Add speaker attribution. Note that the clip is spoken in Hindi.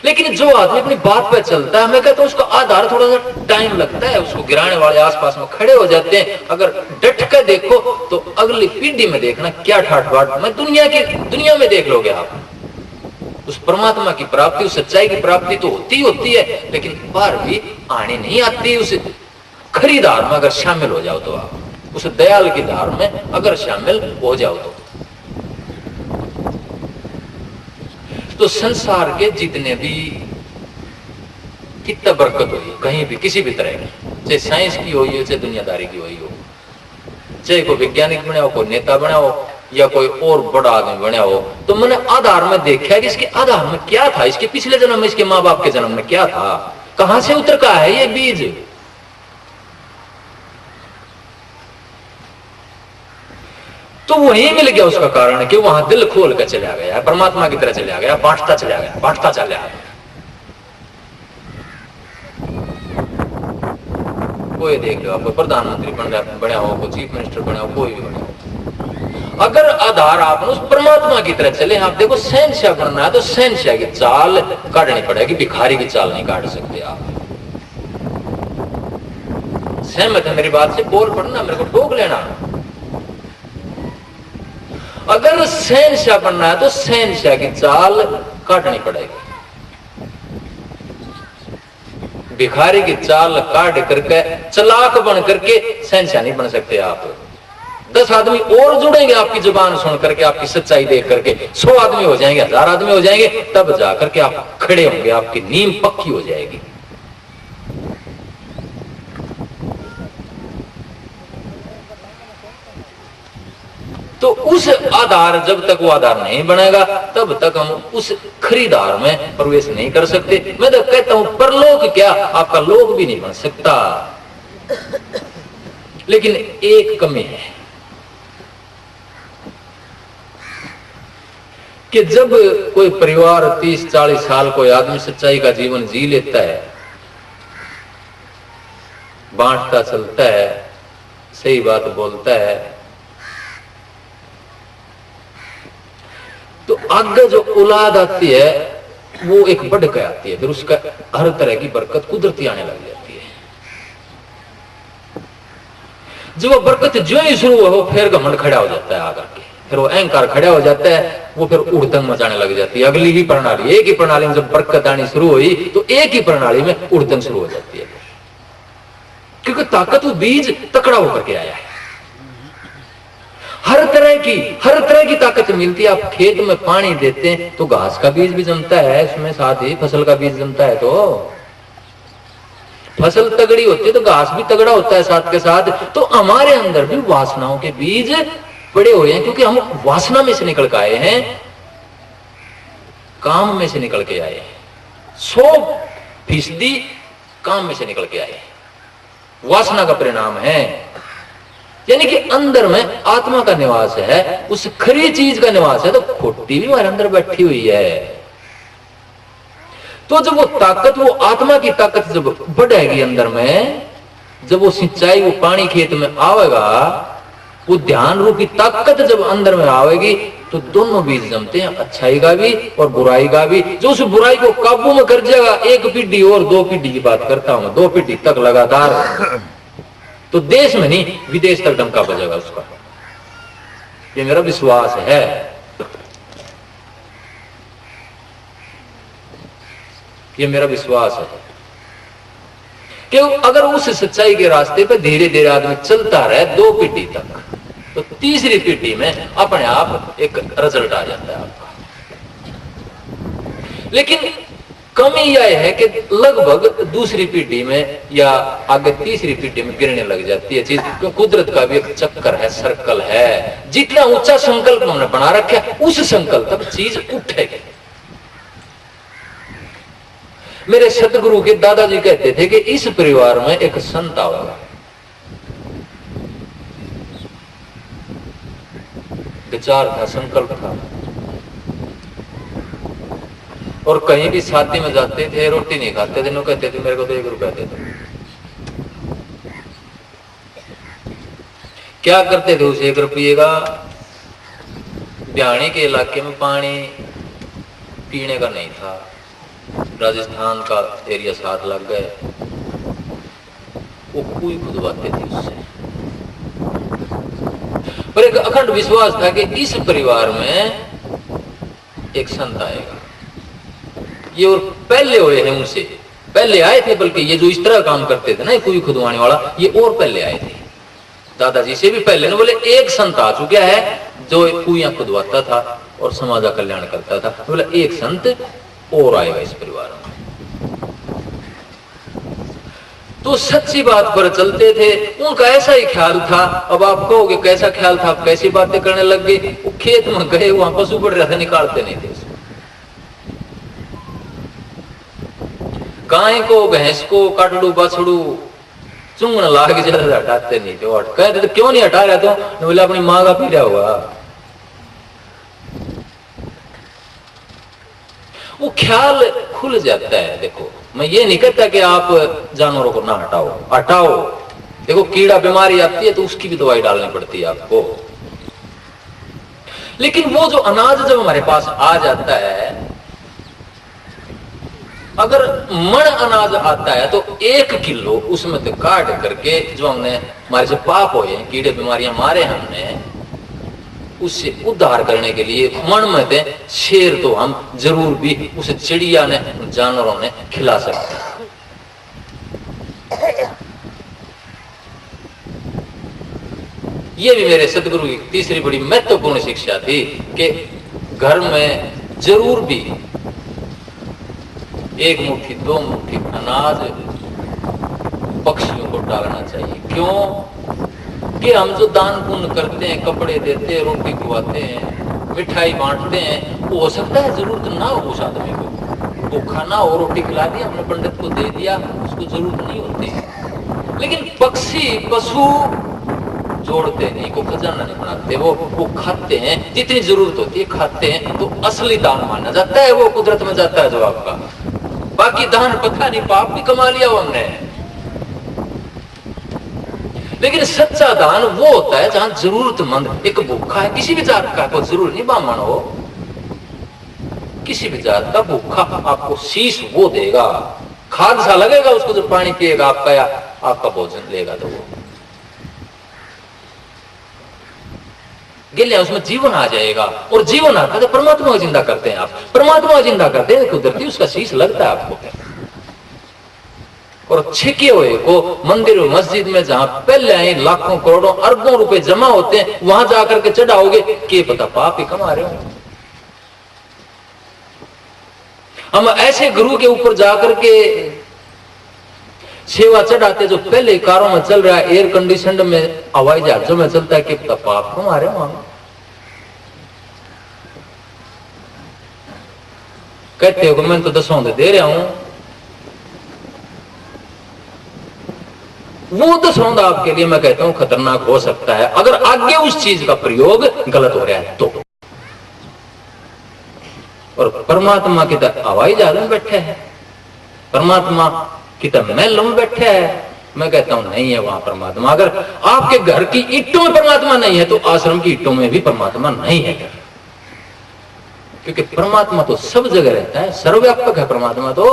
Speaker 1: लेकिन जो आदमी अपनी बात पे चलता है, मैं कहता हूँ उसका आधार थोड़ा सा टाइम लगता है, उसको गिराने वाले आसपास में खड़े हो जाते हैं। अगर डट कर देखो तो अगली पीढ़ी में देखना क्या ठाठ बाट में दुनिया में देख लोगे आप। उस परमात्मा की प्राप्ति, उस सच्चाई की प्राप्ति तो होती है, लेकिन बार भी आने नहीं आती। उस खरी धार में अगर शामिल हो जाओ तो आप, उस दयाल की धार में अगर शामिल हो जाओ तो संसार के जितने भी कितना बरकत हुई कहीं भी किसी भी तरह की, चाहे साइंस की हो चाहे दुनियादारी की हो, चाहे कोई वैज्ञानिक बना हो, कोई नेता बना हो या कोई और बड़ा आदमी बना हो, तो मैंने आधार में देखा कि इसके आधार में क्या था, इसके पिछले जन्म में, इसके माँ बाप के जन्म में क्या था, कहां से उतर का है ये बीज। तो वही मिल गया उसका कारण कि वहां दिल खोल कर चला गया, परमात्मा की तरह चला गया, बांटता चला गया। कोई देख लो, कोई प्रधानमंत्री बना हो, कोई चीफ मिनिस्टर बना हो, कोई भी बना हो, अगर आधार आपने उस परमात्मा की तरह चले। आप देखो शहनशाह बनना है तो शहनशाह की चाल काटनी पड़ेगी, भिखारी की चाल नहीं काट सकते आप। सहमत है मेरी बात से? बोल पड़ना, मेरे को टोक लेना। अगर शहनशाह बनना है तो शहनशाह की चाल काटनी पड़ेगी, भिखारी की चाल काट करके चालाक बन करके शहनशाह नहीं बन सकते आप। 10 आदमी और जुड़ेंगे आपकी जुबान सुन करके, आपकी सच्चाई देख करके, 100 आदमी हो जाएंगे, 1000 आदमी हो जाएंगे, तब जाकर के आप खड़े होंगे, आपकी नींव पक्की हो जाएगी। तो उस आधार, जब तक वो आधार नहीं बनेगा तब तक हम उस खरीदार में प्रवेश नहीं कर सकते। मैं तो कहता हूं परलोक क्या, आपका लोक भी नहीं बन सकता। लेकिन एक कमी है कि जब कोई परिवार 30-40 साल कोई आदमी सच्चाई का जीवन जी लेता है, बांटता चलता है, सही बात बोलता है, तो आगे जो औलाद आती है वो एक बढ़ के आती है, फिर उसका हर तरह की बरकत कुदरती आने लग जाती है। जब वो बरकत जो ही शुरू हो, फिर घमंड खड़ा हो जाता है आकर के, फिर वो अहंकार खड़ा हो जाता है, वो फिर उड़दंग मचाने लग जाती है। अगली ही प्रणाली, एक ही प्रणाली में जब बरकत आनी शुरू हुई तो एक ही प्रणाली में उड़दंग शुरू हो जाती है, क्योंकि ताकत वो बीज तकड़ा होकर के आया है। हर तरह की ताकत मिलती है। आप खेत में पानी देते हैं तो घास का बीज भी जमता है, उसमें साथ ही फसल का बीज जमता है। तो फसल तगड़ी होती है तो घास भी तगड़ा होता है साथ के साथ। तो हमारे अंदर भी वासनाओं के बीज पड़े हुए हैं, क्योंकि हम वासना में से निकल के आए हैं, काम में से निकल के आए हैं, 100% काम में से निकल के आए हैं। वासना का परिणाम है, यानी कि अंदर में आत्मा का निवास है, उस खरी चीज का निवास है, तो खोटी भी हमारे अंदर बैठी हुई है। तो जब वो ताकत, वो आत्मा की ताकत जब बढ़ेगी अंदर में, जब वो सिंचाई, वो पानी खेत में आवेगा, वो ध्यान रूपी ताकत जब अंदर में आवेगी, तो दोनों बीज जमते हैं, अच्छाई का भी और बुराई का भी। जो उस बुराई को काबू में कर जाएगा, 1 पीढ़ी और 2 पीढ़ी की बात करता हूं, 2 पीढ़ी तक लगातार, तो देश में नहीं विदेश तक डंका बजेगा उसका। ये मेरा विश्वास है। ये मेरा विश्वास है कि अगर उस सच्चाई के रास्ते पे धीरे धीरे आदमी चलता रहे 2 पीढ़ी तक, तो तीसरी पीढ़ी में अपने आप एक रिजल्ट आ जाता है आपका। लेकिन कमी यह है कि लगभग दूसरी पीढ़ी में या आगे तीसरी पीढ़ी में गिरने लग जाती है चीज, क्योंकि कुदरत का भी एक चक्कर है, सर्कल है। जितना ऊंचा संकल्प हमने बना रखा है, उस संकल्प तक चीज उठेगी। मेरे सतगुरु के दादाजी कहते थे कि इस परिवार में एक संत आएगा, विचार था, संकल्प था। और कहीं भी शादी में जाते थे, रोटी नहीं खाते थे, कहते थे मेरे को तो 1 रुपया दे दो। क्या करते थे उस 1 रुपये का? ब्याणी के इलाके में पानी पीने का नहीं था, राजस्थान का एरिया साथ लग गए, वो कुएं खुदवाते थे उससे। पर एक अखंड विश्वास था कि इस परिवार में एक संत आएगा। ये और पहले हुए हैं, उनसे पहले आए थे, बल्कि ये जो इस तरह काम करते थे ना कुएं खुदवाने वाला, ये और पहले आए थे, दादाजी से भी पहले। बोले एक संत आ चुका है जो कुएं खुदवाता था और समाज का कल्याण करता था। बोले एक संत और आएगा इस परिवार में। तो सच्ची बात पर चलते थे, उनका ऐसा ही ख्याल था। अब आप कहोगे कैसा ख्याल था, आप कैसी बातें करने लग गए। वो खेत में गए, वहां पशु बढ़ रहा था, निकालते नहीं थे। गाय को, भैंस को, काटड़ू बछड़ू चुंगन लाग ज्यादा हटाते नहीं थे। कहते तो क्यों नहीं हटा रहा, तो बोले अपनी माँ का पीड़ा हुआ। वो ख्याल खुल जाता है। देखो, मैं ये नहीं कहता कि आप जानवरों को ना हटाओ, हटाओ। देखो, कीड़ा बीमारी आती है तो उसकी भी दवाई डालनी पड़ती है आपको। लेकिन वो जो अनाज जब हमारे पास आ जाता है, अगर मण अनाज आता है तो 1 किलो उसमें तो काट करके, जो हमने हमारे से पाप हुए, कीड़े बीमारियां मारे हमने, उससे उद्धार करने के लिए मन में थे शेर तो हम जरूर भी उसे चिड़िया ने, जानवरों ने खिला सकते हैं। ये भी मेरे सदगुरु की तीसरी बड़ी महत्वपूर्ण शिक्षा थी कि घर में जरूर भी 1 मुट्ठी 2 मुट्ठी अनाज पक्षियों को डालना चाहिए। क्यों कि हम जो दान पुण्य करते हैं, कपड़े देते हैं, रोटी खुआते हैं, मिठाई बांटते हैं, वो हो सकता है जरूरत ना हो उस आदमी को, भूखा ना हो, रोटी खिला दी हमने, पंडित को दे दिया, उसको जरूरत नहीं होती। लेकिन पक्षी पशु जोड़ते नहीं, को खजाना नहीं बनाते, वो खाते हैं, जितनी जरूरत होती है खाते हैं, तो असली दान माना जाता है, वो कुदरत में जाता है जो आपका। बाकी दान पता नहीं, पाप भी कमा लिया वो हमने। लेकिन सच्चा दान वो होता है जहां जरूरतमंद, एक भूखा है, किसी भी जात का, कोई जरूर नहीं ब्राह्मण हो, किसी भी जात का भूखा आपको शीश वो देगा, खाद सा लगेगा उसको, जो पानी पिएगा आपका या आपका भोजन लेगा, तो वो गिले उसमें जीवन आ जाएगा। और जीवन आता है तो परमात्मा को जिंदा करते हैं आप, परमात्मा जिंदा करते हैं, कुदरती उसका शीश लगता है आपको। और छिके हुए को मंदिर और मस्जिद में जहां पहले आए लाखों करोड़ों अरबों रुपए जमा होते हैं, वहां जाकर के चढ़ाओगे, के पता पाप ही कमा रहे हो। हम ऐसे गुरु के ऊपर जाकर के सेवा चढ़ाते जो पहले कारों में चल रहा है, एयर कंडीशन में, हवाई जहाजों में चलता है, कि पता पाप कमा रहे हो हम। कहते हो कि मैं तो 10 दे रहा हूं, वो 10 आपके लिए मैं कहता हूं खतरनाक हो सकता है, अगर आगे उस चीज का प्रयोग गलत हो रहा है तो। और परमात्मा की तरह हवाई जहाज में बैठे हैं, परमात्मा की तरह महलों में बैठे हैं, मैं कहता हूं नहीं है वहां परमात्मा। अगर आपके घर की ईंटों में परमात्मा नहीं है तो आश्रम की ईंटों में भी परमात्मा नहीं है, क्योंकि परमात्मा तो सब जगह रहता है, सर्वव्यापक है परमात्मा तो।